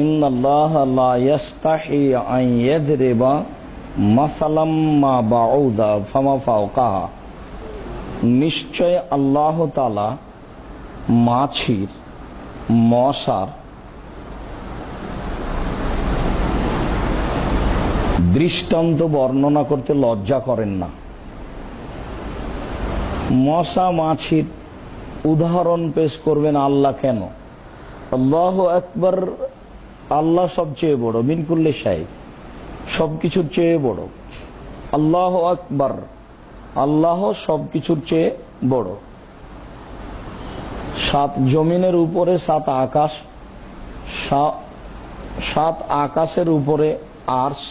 ইন্নাল্লাহা লা ইয়াস্তাহি আন ইয়াদরিবা মাসালাম মা বাউদা ফামা ফাওকাহা, নিশ্চয় আল্লাহ তাআলা মাছির, মশার দৃষ্টান্ত বর্ণনা করতে লজ্জা করেন না। মশা মাছির উদাহরণ পেশ করবেন আল্লাহ কেন? আল্লাহু আকবার, আল্লাহ সবচেয়ে বড়, মিন কুল্লি শাই, সবকিছুর চেয়ে বড়। আল্লাহু আকবার, আল্লাহ সবকিছুর চেয়ে বড়। সাত জমিনের উপরে সাত আকাশ, সাত আকাশের উপরে আরশ,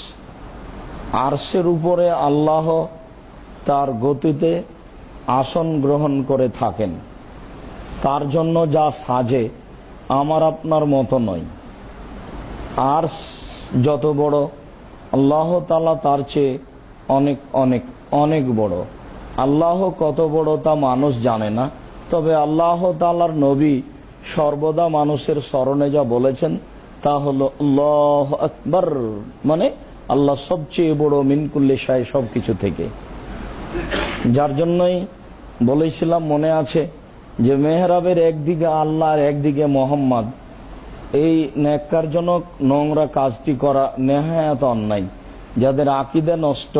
আরশের উপরে আল্লাহ তার গতিতে আসন গ্রহণ করে থাকেন। তার জন্য যা সাজে আমার আপনার মতো নয়। আরশ যত বড়, আল্লাহ তাআলা তার চেয়ে অনেক অনেক অনেক বড়। আল্লাহ কত বড় তা মানুষ জানে না, তবে আল্লাহ তাআলার নবী সর্বদা মানুষের স্মরণে যা বলেছেন তা হলো আল্লাহু আকবার, মানে আল্লাহ সবচেয়ে বড় মিন কুল্লি শাই, সবকিছু থেকে। যার জন্যই বলেছিলাম, মনে আছে যে মেহরাবের একদিকে আল্লাহ আর একদিকে মোহাম্মদ, এই ন্যাক্কারজনক নোংরা কাজটি করা নেহায়াত অন্যায়। যাদের আকীদা নষ্ট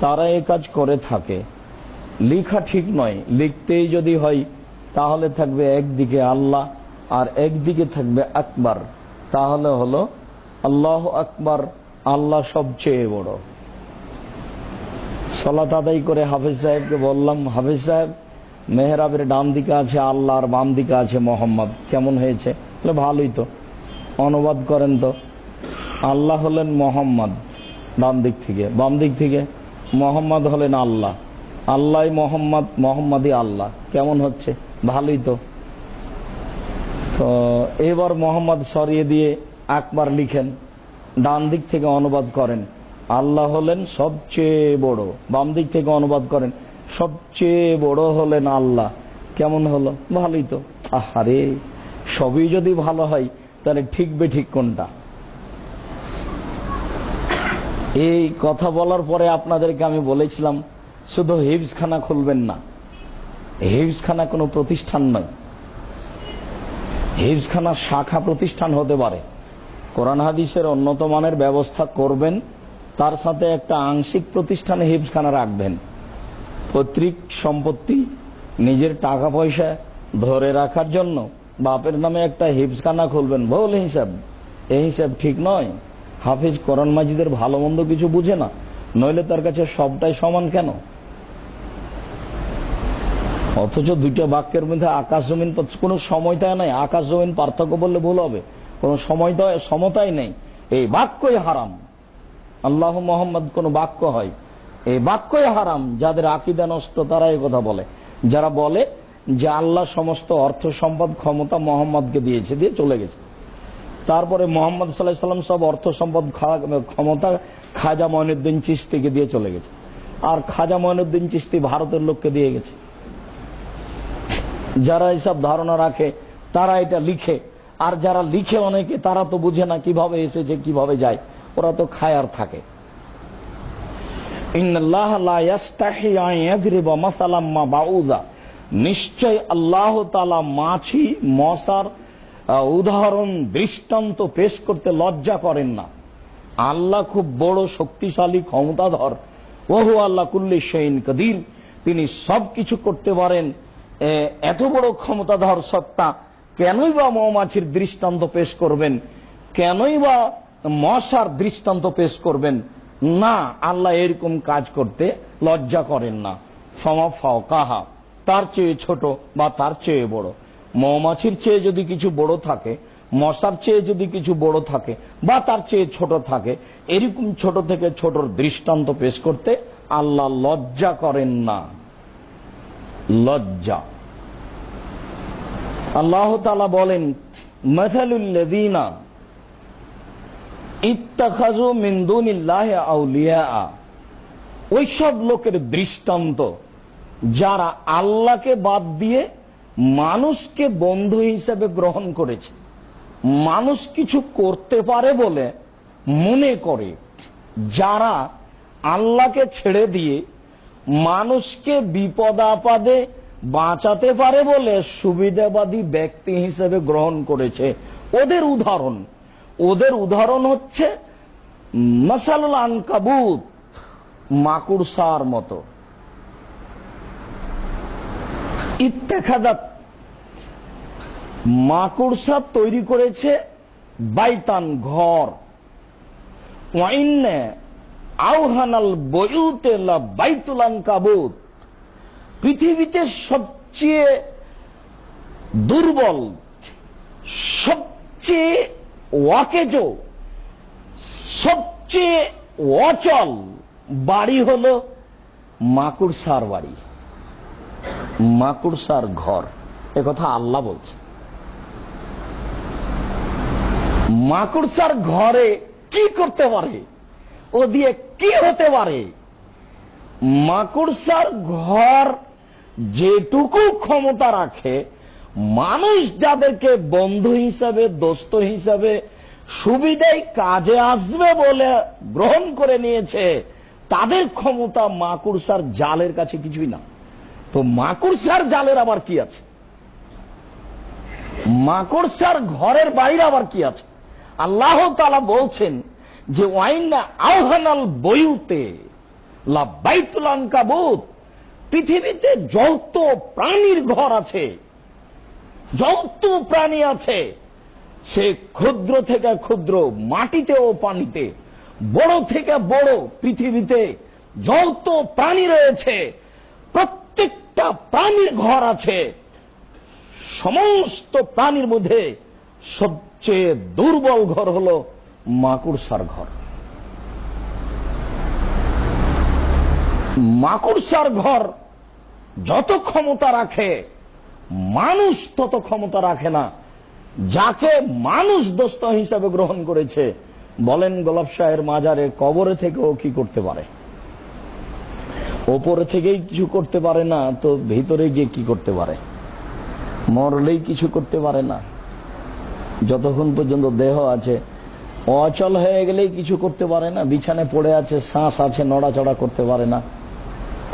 তারা এই কাজ করে থাকে। লিখা ঠিক নয়, লিখতেই যদি হয় তাহলে থাকবে একদিকে আল্লাহ আর একদিকে থাকবে আকবার, তাহলে হলো আল্লাহু আকবার, আল্লাহ সবচেয়ে বড়। সালাত আদায় করে হাফেজ সাহেবকে বললাম, হাফেজ সাহেব মেহরাবের ডান দিকে আছে আল্লাহ আর বাম দিকে আছে মোহাম্মদ, কেমন হয়েছে? ভালোই তো, অনুবাদ করেন তো। আল্লাহ হলেন মোহাম্মদ ডান দিক থেকে, বাম দিক থেকে মোহাম্মদ হলেন আল্লাহ, আল্লাহ মোহাম্মদ, মোহাম্মদই আল্লাহ, কেমন হচ্ছে? ভালোই তো। তো এবার মোহাম্মদ সরিয়ে দিয়ে আকবার লিখেন, ডান দিক থেকে অনুবাদ করেন আল্লাহ হলেন সবচেয়ে বড়, বাম দিক থেকে অনুবাদ করেন সবচেয়ে বড় হলেন আল্লাহ, কেমন হলো? ভালোই তো। আহারে, সবই যদি ভালো হয় তাহলে ঠিক বেঠিক কোনটা? এই কথা বলার পরে আপনাদেরকে আমি বলেছিলাম শুধু হিফজখানা খুলবেন না। হিফজখানা কোনো প্রতিষ্ঠান নয়, হিফজখানা শাখা প্রতিষ্ঠান হতে পারে। কোরআন হাদিসের উন্নত মানের ব্যবস্থা করবেন, তার সাথে একটা আংশিক প্রতিষ্ঠানে হিফজখানা রাখবেন। পৈতৃক সম্পত্তি, নিজের টাকা পয়সা ধরে রাখার জন্য বাপের নামে একটা হিফজখানা খুলবেন, ভুল হিসাব। এই হিসাব ঠিক নয়। হাফিজ কোরআন মাজিদের ভালো মন্দ কিছু বুঝে না, নইলে তার কাছে সবটাই সমান কেন? অথচ দুইটা বাক্যের মধ্যে আকাশ জমিন, কোনো সময়টাই নাই। আকাশ জমিন পার্থক্য বললে ভুল হবে, কোন সমতাই নেই। এই বাক্যই হারাম। আল্লাহ মোহাম্মদ কোন বাক্য হয়? এই বাক্যই হারাম। যাদের আকীদা নষ্ট তারা এই কথা বলে। যারা বলে যে আল্লাহ সমস্ত অর্থ সম্পদ ক্ষমতা মোহাম্মদকে দিয়েছে, দিয়ে চলে গেছে, তারপরে মোহাম্মদ সাল্লাল্লাহু আলাইহি ওয়াসাল্লাম সব অর্থ সম্পদ ক্ষমতা খাজা মঈনুদ্দিন চিশতিকে দিয়ে চলে গেছে। আর খাজা মঈনুদ্দিন চিশতি ভারতের লোককে দিয়ে গেছে। যারা এইসব ধারণা রাখে তারা এটা লিখে, আর যারা লিখে অনেকে তারা তো বুঝে না কিভাবে এসেছে কিভাবে যায়, ওরা তো খায় আর থাকে। ইন্নাল্লাহা লা ইয়াস্তাহি আন ইয়াদরিবা মাসালাম মা বাউদা, নিশ্চয় আল্লাহ তাআলা মাছি, মশার উদাহরণ দৃষ্টান্ত পেশ করতে লজ্জা করেন না। আল্লাহ খুব বড়, শক্তিশালী, ক্ষমতাধর। ওহু আল্লাহ কুল্লি শাইইন কাদির, তিনি সবকিছু করতে পারেন। এত বড় ক্ষমতাধর সত্তা কেনই বা মৌমাছির দৃষ্টান্ত পেশ করবেন? কেনই বা মশার দৃষ্টান্ত পেশ করবেন? না, আল্লাহ এরকম কাজ করতে লজ্জা করেন না। ফামা ফাওকাহা, তার চেয়ে ছোট বা তার চেয়ে বড়। মৌমাছির চেয়ে যদি কিছু বড় থাকে, মশার চেয়ে যদি কিছু বড় থাকে বা তার চেয়ে ছোট থাকে, এরকম ছোট থেকে ছোটর দৃষ্টান্ত পেশ করতে আল্লাহ লজ্জা করেন না। লজ্জা। আল্লাহ তাআলা বলেন, মাসালুল লাযীনা ইত্তাখাযু মিন দুনিল্লাহি আউলিয়া, ওইসব লোকের দৃষ্টান্ত যারা আল্লাহকে বাদ দিয়ে মানুষকে বন্ধু হিসেবে গ্রহণ করেছে। মানুষ কিছু করতে পারে বলে মনে করে, যারা আল্লাহকে ছেড়ে দিয়ে মানুষকে বিপদ আপদে বাঁচাতে পারে বলে সুবিধাবাদী ব্যক্তি হিসেবে গ্রহণ করেছে, ওদের উদাহরণ হচ্ছে মাসালুল আনকাবুত, মাকুড়সার মতো। ইত্তেখাদাত, মাকুড়সা তৈরি করেছে বাইতান, ঘর। ওয়াইন্নে আওহানাল বয়ুতে লা বাইতুল আনকাবুত, পৃথিবীতে সবচেয়ে দুর্বল, সবচেয়ে ওয়াকেজো, সবচেয়ে অচল বাড়ি হলো মাকুড়সার বাড়ি, মাকুড়সার ঘর। একথা আল্লাহ বলছে। মাকুড়সার ঘরে কি করতে পারে, ও দিয়ে কি হতে পারে? মাকুড়সার ঘর যেটুকু ক্ষমতা রাখে, মানুষ যাদেরকে বন্ধু হিসাবে, দোস্ত হিসাবে, সুবিধায় কাজে আসবে বলে গ্রহণ করে নিয়েছে, তাদের ক্ষমতা মাকুড়সার জালের কাছে কিছুই না। তো মাকুড়সার জালের আবার কি আছে? মাকুড়সার ঘরের বাইরে আবার কি আছে? আল্লাহ তাআলা বলছেন যে ওয়াইন্না আওহানাল বয়ুতে লা বাইতুল আনকাবুত, পৃথিবীতে যত প্রাণীর ঘর আছে, যত প্রাণী আছে, সে ক্ষুদ্র থেকে ক্ষুদ্র, মাটিতে ও পানিতে, বড় থেকে বড়, পৃথিবীতে যত প্রাণী রয়েছে প্রত্যেকটা প্রাণীর ঘর আছে। সমস্ত প্রাণীর মধ্যে সবচেয়ে দুর্বল ঘর হলো মাকুড়সার ঘর। মাকুড়সার ঘর যত ক্ষমতা রাখে, মানুষ তত ক্ষমতা রাখে না। যাকে মানুষ দোস্ত হিসাবে গ্রহণ করেছে, বলেন গোলাপ শাহের মাজারে কবরে থেকেও কি করতে পারে? ওপরে থেকেই কিছু করতে পারে না, তো ভিতরে গিয়ে কি করতে পারে? মরলেই কিছু করতে পারে না। যতক্ষণ পর্যন্ত দেহ আছে, অচল হয়ে গেলেই কিছু করতে পারে না। বিছানায় পড়ে আছে, শ্বাস আছে, নড়াচড়া করতে পারে না।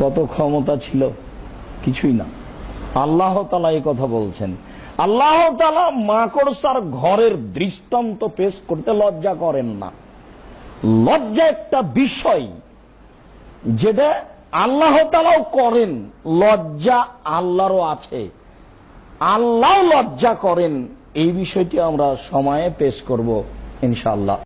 কত ক্ষমতা ছিল? কিছুই না। আল্লাহ তাআলা এই কথা বলছেন। আল্লাহ তাআলা মাকড়সার ঘরের দৃষ্টান্ত পেশ করতে লজ্জা করেন না। লজ্জা একটা বিষয় যেটা আল্লাহ তাআলাও করেন, লজ্জা আল্লাহরও আছে, আল্লাহ লজ্জা করেন। এই বিষয়টি আমরা সময়ে পেশ করব ইনশাআল্লাহ।